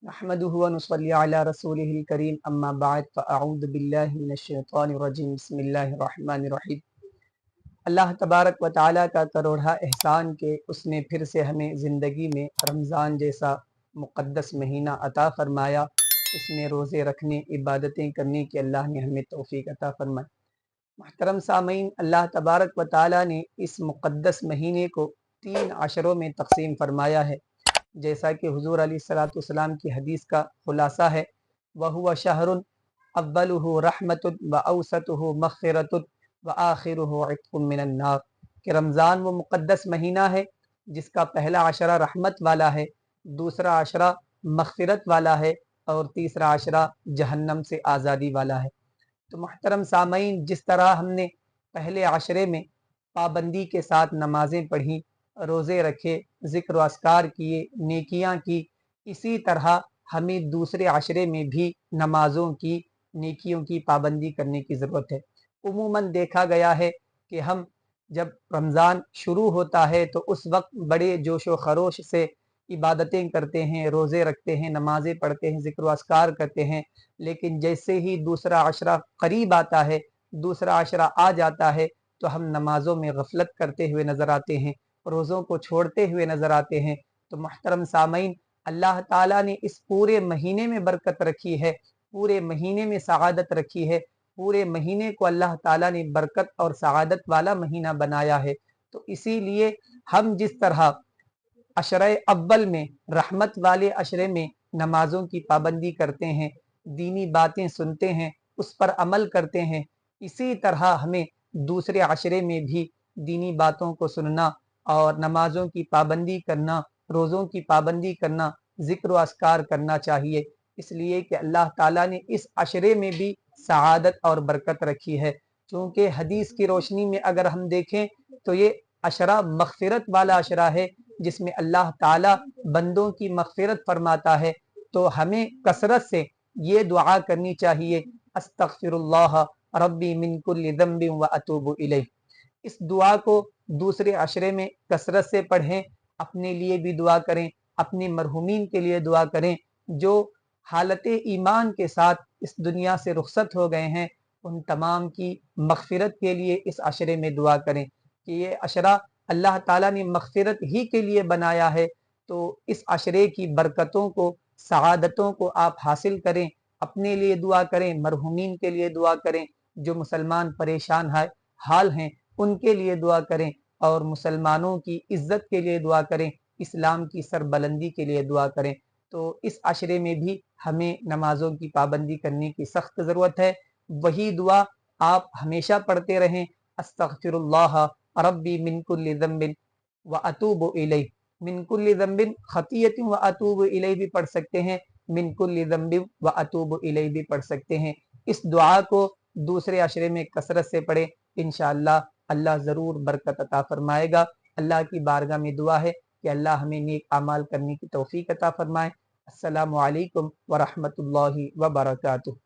نحمده व नुसल्ली अला रसूलिहिल करीम अम्मा बाद फ़अऊज़ु बिल्लाहि मिनश शैतानिर रजीम बिस्मिल्लाहिर रहमानिर रहीम। अल्लाह तबारक व तआला का करोड़ा एहसान के उसने फिर से हमें ज़िंदगी में रमज़ान जैसा मुक़द्दस महीना अता फ़रमाया। इसमें रोज़े रखने, इबादतें करने की अल्लाह ने हमें तौफ़ीक अता फ़रमाई। मुहतरम सामीन, अल्लाह तबारक व तआला ने इस मुक़द्दस महीने को 3 अशरों में तक़सीम फ़रमाया है। जैसा कि हुज़ूर अलैहिस्सलाम की हदीस का खुलासा है, वहुव शहरुन अव्वलुहु रहमतुन व औसतुहु मग़फ़िरतुन व आखिरुहु इत्क़ुम मिनन नार, कि रमज़ान वो मुक़द्दस महीना है जिसका पहला अशरा रहमत वाला है, दूसरा अशरा मग़फ़िरत वाला है और तीसरा अशरा जहन्नम से आज़ादी वाला है। तो मुहतरम सामईन, जिस तरह हमने पहले आशरे में पाबंदी के साथ नमाजें पढ़ी, रोज़े रखे, ज़िक्र व अस्कार किए, नेकियां की, इसी तरह हमें दूसरे आशरे में भी नमाजों की, नेकियों की पाबंदी करने की ज़रूरत है। उमूमन देखा गया है कि हम जब रमज़ान शुरू होता है तो उस वक्त बड़े जोश व खरोश से इबादतें करते हैं, रोज़े रखते हैं, नमाज़ें पढ़ते हैं, ज़िक्र व अस्कार करते हैं। लेकिन जैसे ही दूसरा अशरा करीब आता है, दूसरा अशरा आ जाता है, तो हम नमाजों में गफलत करते हुए नज़र आते हैं, रोज़ों को छोड़ते हुए नज़र आते हैं। तो मुहतरम सामईन, अल्लाह ताला ने इस पूरे महीने में बरकत रखी है, पूरे महीने में सआदत रखी है, पूरे महीने को अल्लाह ताला ने बरकत और सआदत वाला महीना बनाया है। तो इसीलिए हम जिस तरह अशरे अव्वल में, रहमत वाले अशरे में नमाजों की पाबंदी करते हैं, दीनी बातें सुनते हैं, उस पर अमल करते हैं, इसी तरह हमें दूसरे अशरे में भी दीनी बातों को सुनना और नमाजों की पाबंदी करना, रोज़ों की पाबंदी करना, ज़िक्र व अस्कार करना चाहिए। इसलिए कि अल्लाह ताला ने इस अशरे में भी सआदत और बरकत रखी है। चूँकि हदीस की रोशनी में अगर हम देखें तो ये अशरा मग़फ़िरत वाला अशरा है, जिसमें अल्लाह ताला बंदों की मग़फ़िरत फरमाता है। तो हमें कसरत से ये दुआ करनी चाहिए, अस्तग़फ़िरुल्लाह रब्बी मिन कुल्लि ज़ंबिन व अतूबु इलैह। इस दुआ को दूसरे अशरे में कसरत से पढ़ें, अपने लिए भी दुआ करें, अपने मरहुमीन के लिए दुआ करें जो हालत ईमान के साथ इस दुनिया से रुखसत हो गए हैं, उन तमाम की मग़फ़िरत के लिए इस अशरे में दुआ करें कि ये अशरा अल्लाह ताला ने मग़फ़िरत ही के लिए बनाया है। तो इस अशरे की बरकतों को, सआदतों को आप हासिल करें, अपने लिए दुआ करें, मरहुमीन के लिए दुआ करें, जो मुसलमान परेशान है हाल हैं उनके लिए दुआ करें और मुसलमानों की इज्जत के लिए दुआ करें, इस्लाम की सरबलंदी के लिए दुआ करें। तो इस अशरे में भी हमें नमाजों की पाबंदी करने की सख्त ज़रूरत है। वही दुआ आप हमेशा पढ़ते रहें, अस्तग़फिरुल्लाह रब्बी मिन कुल्लि ज़ंबिन व अतूबु इलैह। मिन कुल्लि ज़ंबिन खतियतिन व अतूबु इलैह भी पढ़ सकते हैं, मिन कुल्लि ज़ंबिन व अतूबु इलैह भी पढ़ सकते हैं। इस दुआ को दूसरे अशरे में कसरत से पढ़े, इंशाअल्लाह अल्लाह ज़रूर बरकत अता फरमाएगा। अल्लाह की बारगाह में दुआ है कि अल्लाह हमें नेक अमाल करने की तौफीक अता फरमाए। अस्सलामु अलैकुम व रहमतुल्लाहि व बरकातुहू।